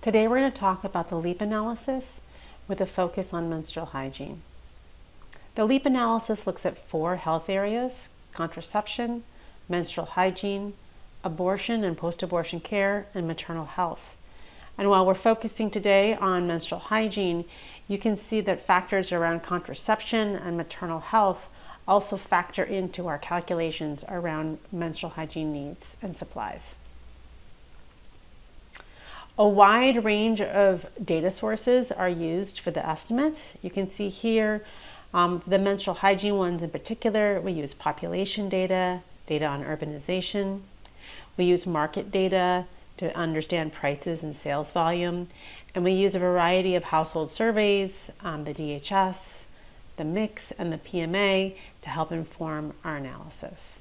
Today we're going to talk about the LEAP analysis with a focus on menstrual hygiene. The LEAP analysis looks at 4 health areas: contraception, menstrual hygiene, abortion and post-abortion care, and maternal health. And while we're focusing today on menstrual hygiene, you can see that factors around contraception and maternal health also factor into our calculations around menstrual hygiene needs and supplies. A wide range of data sources are used for the estimates. You can see here the menstrual hygiene ones in particular. We use population data, data on urbanization. We use market data to understand prices and sales volume. And we use a variety of household surveys, the DHS, the MIX, and the PMA to help inform our analysis.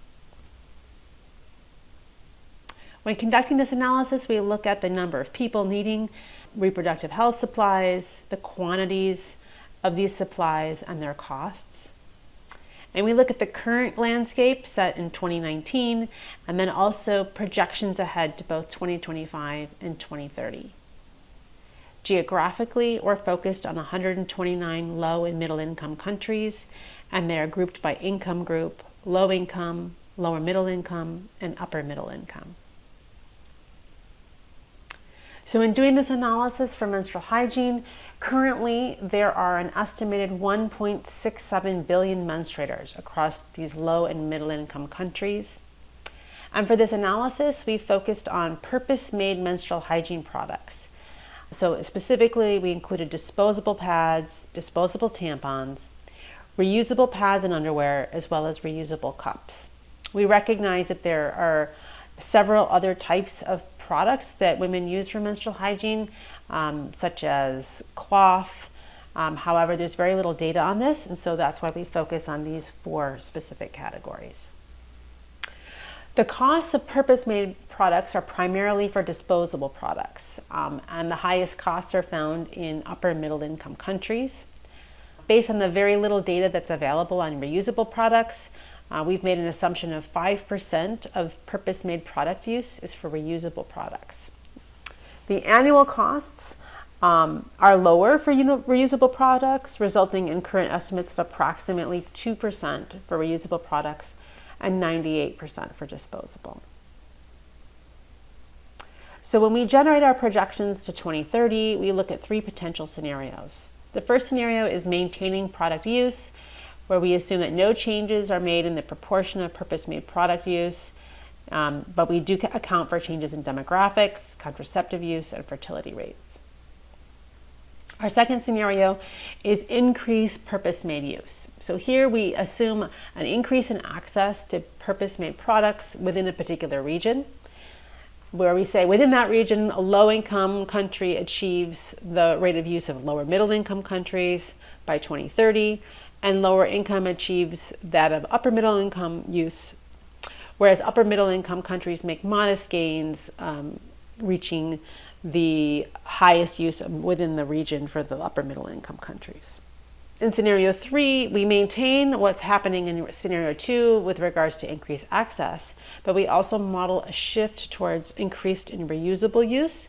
When conducting this analysis, we look at the number of people needing reproductive health supplies, the quantities of these supplies, and their costs. And we look at the current landscape set in 2019, and then also projections ahead to both 2025 and 2030. Geographically, we're focused on 129 low and middle income countries, and they are grouped by income group: low income, lower middle income, and upper middle income. So in doing this analysis for menstrual hygiene, currently there are an estimated 1.67 billion menstruators across these low and middle income countries. And for this analysis, we focused on purpose-made menstrual hygiene products. So specifically, we included disposable pads, disposable tampons, reusable pads and underwear, as well as reusable cups. We recognize that there are several other types of products that women use for menstrual hygiene, such as cloth. However, there's very little data on this, and so that's why we focus on these 4 specific categories. The costs of purpose-made products are primarily for disposable products, and the highest costs are found in upper and middle income countries. Based on the very little data that's available on reusable products, we've made an assumption of 5% of purpose-made product use is for reusable products. The annual costs are lower for reusable products, resulting in current estimates of approximately 2% for reusable products and 98% for disposable. So when we generate our projections to 2030, we look at 3 potential scenarios. The first scenario is maintaining product use, where we assume that no changes are made in the proportion of purpose-made product use, but we do account for changes in demographics, contraceptive use, and fertility rates. Our second scenario is increased purpose-made use. So here we assume an increase in access to purpose-made products within a particular region, where we say within that region, a low-income country achieves the rate of use of lower middle-income countries by 2030, and lower income achieves that of upper middle income use, whereas upper middle income countries make modest gains, reaching the highest use within the region for the upper middle income countries. In scenario 3, we maintain what's happening in scenario 2 with regards to increased access, but we also model a shift towards increased and reusable use,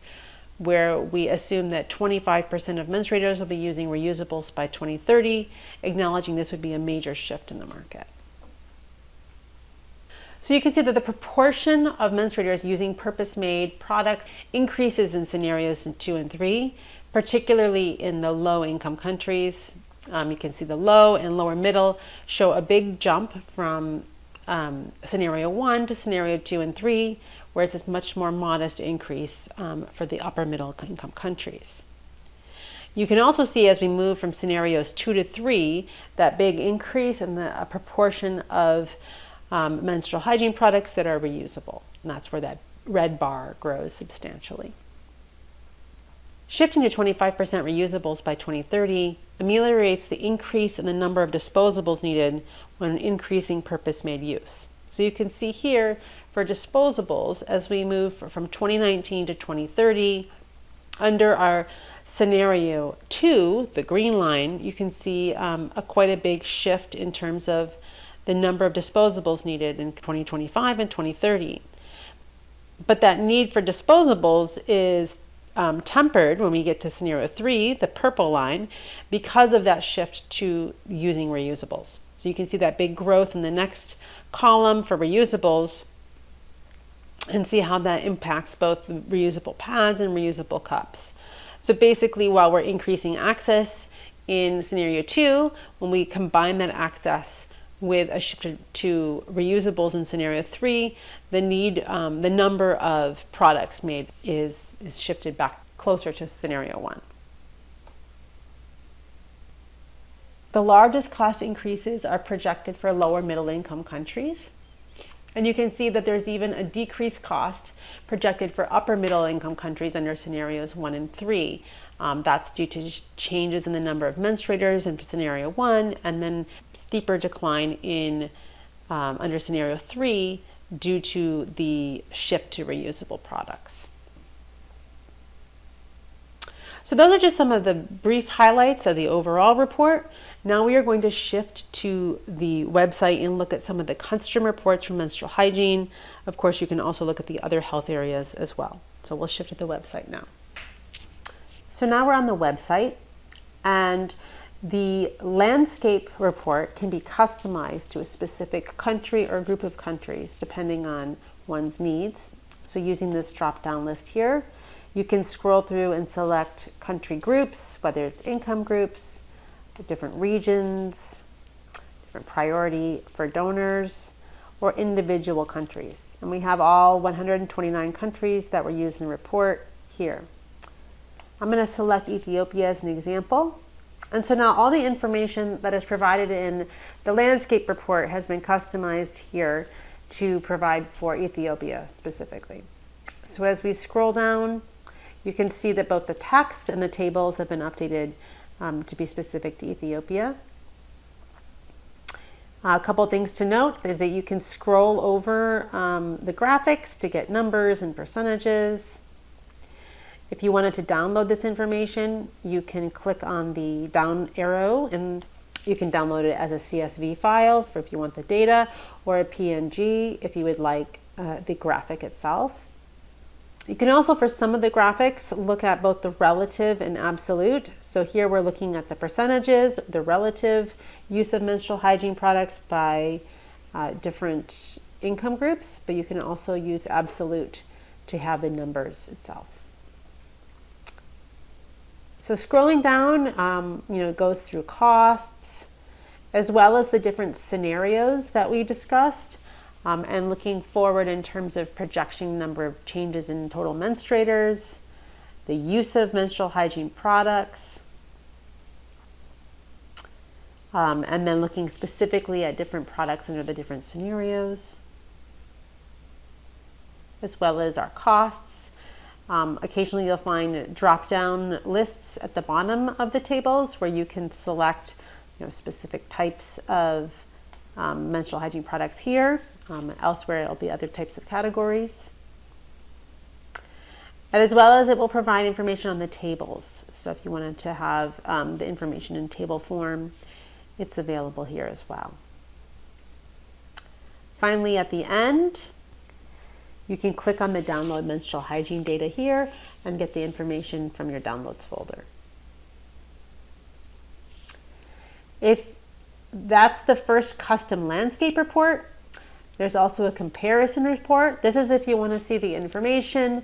where we assume that 25% of menstruators will be using reusables by 2030, acknowledging this would be a major shift in the market. So you can see that the proportion of menstruators using purpose-made products increases in scenarios 2 and 3, particularly in the low-income countries. You can see the low and lower middle show a big jump from scenario 1 to scenario 2 and 3, whereas it's a much more modest increase for the upper middle income countries. You can also see as we move from scenarios 2 to 3, that big increase in the proportion of menstrual hygiene products that are reusable. And that's where that red bar grows substantially. Shifting to 25% reusables by 2030 ameliorates the increase in the number of disposables needed when increasing purpose-made use. So you can see here for disposables, as we move from 2019 to 2030, under our scenario 2, the green line, you can see quite a big shift in terms of the number of disposables needed in 2025 and 2030. But that need for disposables is tempered when we get to scenario 3, the purple line, because of that shift to using reusables. So you can see that big growth in the next column for reusables and see how that impacts both the reusable pads and reusable cups. So basically, while we're increasing access in scenario 2, when we combine that access with a shift to reusables in scenario 3, the number of products made is shifted back closer to scenario 1. The largest cost increases are projected for lower middle income countries. And you can see that there's even a decreased cost projected for upper middle income countries under scenarios 1 and 3. That's due to changes in the number of menstruators in scenario 1, and then steeper decline in under scenario 3 due to the shift to reusable products. So those are just some of the brief highlights of the overall report. Now we are going to shift to the website and look at some of the custom reports from menstrual hygiene. Of course, you can also look at the other health areas as well. So we'll shift to the website now. So now we're on the website, and the landscape report can be customized to a specific country or group of countries depending on one's needs. So using this drop-down list here, you can scroll through and select country groups, whether it's income groups, different regions, different priority for donors, or individual countries. And we have all 129 countries that were used in the report here. I'm going to select Ethiopia as an example. And so now all the information that is provided in the landscape report has been customized here to provide for Ethiopia specifically. So as we scroll down, you can see that both the text and the tables have been updated to be specific to Ethiopia. A couple things to note is that you can scroll over the graphics to get numbers and percentages. If you wanted to download this information, you can click on the down arrow and you can download it as a CSV file for if you want the data, or a PNG if you would like the graphic itself. You can also, for some of the graphics, look at both the relative and absolute. So here we're looking at the percentages, the relative use of menstrual hygiene products by different income groups, but you can also use absolute to have the numbers itself. So scrolling down, goes through costs, as well as the different scenarios that we discussed. And looking forward in terms of projection number of changes in total menstruators, the use of menstrual hygiene products, and then looking specifically at different products under the different scenarios, as well as our costs. Occasionally you'll find drop-down lists at the bottom of the tables where you can select specific types of menstrual hygiene products here. Elsewhere, it'll be other types of categories. And as well as it will provide information on the tables. So if you wanted to have the information in table form, it's available here as well. Finally, at the end, you can click on the download menstrual hygiene data here and get the information from your downloads folder. If that's the first custom landscape report, there's also a comparison report. This is if you want to see the information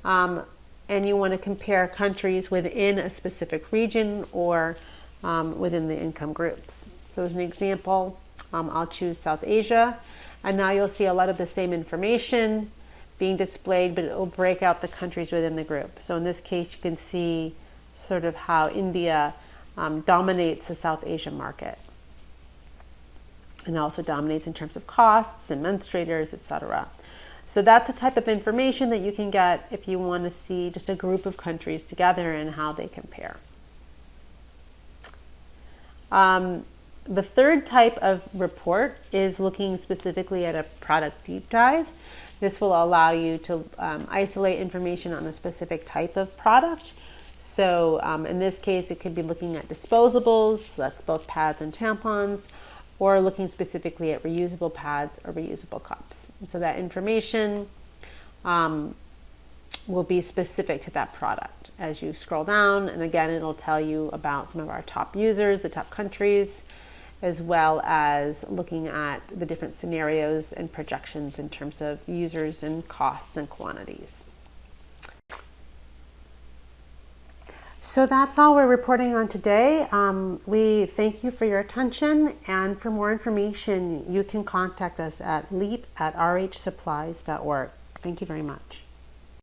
and you want to compare countries within a specific region or within the income groups. So as an example, I'll choose South Asia, and now you'll see a lot of the same information being displayed, but it will break out the countries within the group. So in this case, you can see sort of how India dominates the South Asian market, and also dominates in terms of costs and menstruators, etc. So that's the type of information that you can get if you want to see just a group of countries together and how they compare. The third type of report is looking specifically at a product deep dive. This will allow you to isolate information on a specific type of product. So in this case, it could be looking at disposables, so that's both pads and tampons, or looking specifically at reusable pads or reusable cups. And so that information will be specific to that product. As you scroll down, and again, it'll tell you about some of our top users, the top countries, as well as looking at the different scenarios and projections in terms of users and costs and quantities. So that's all we're reporting on today. We thank you for your attention, and for more information, you can contact us at leap@rhsupplies.org. Thank you very much.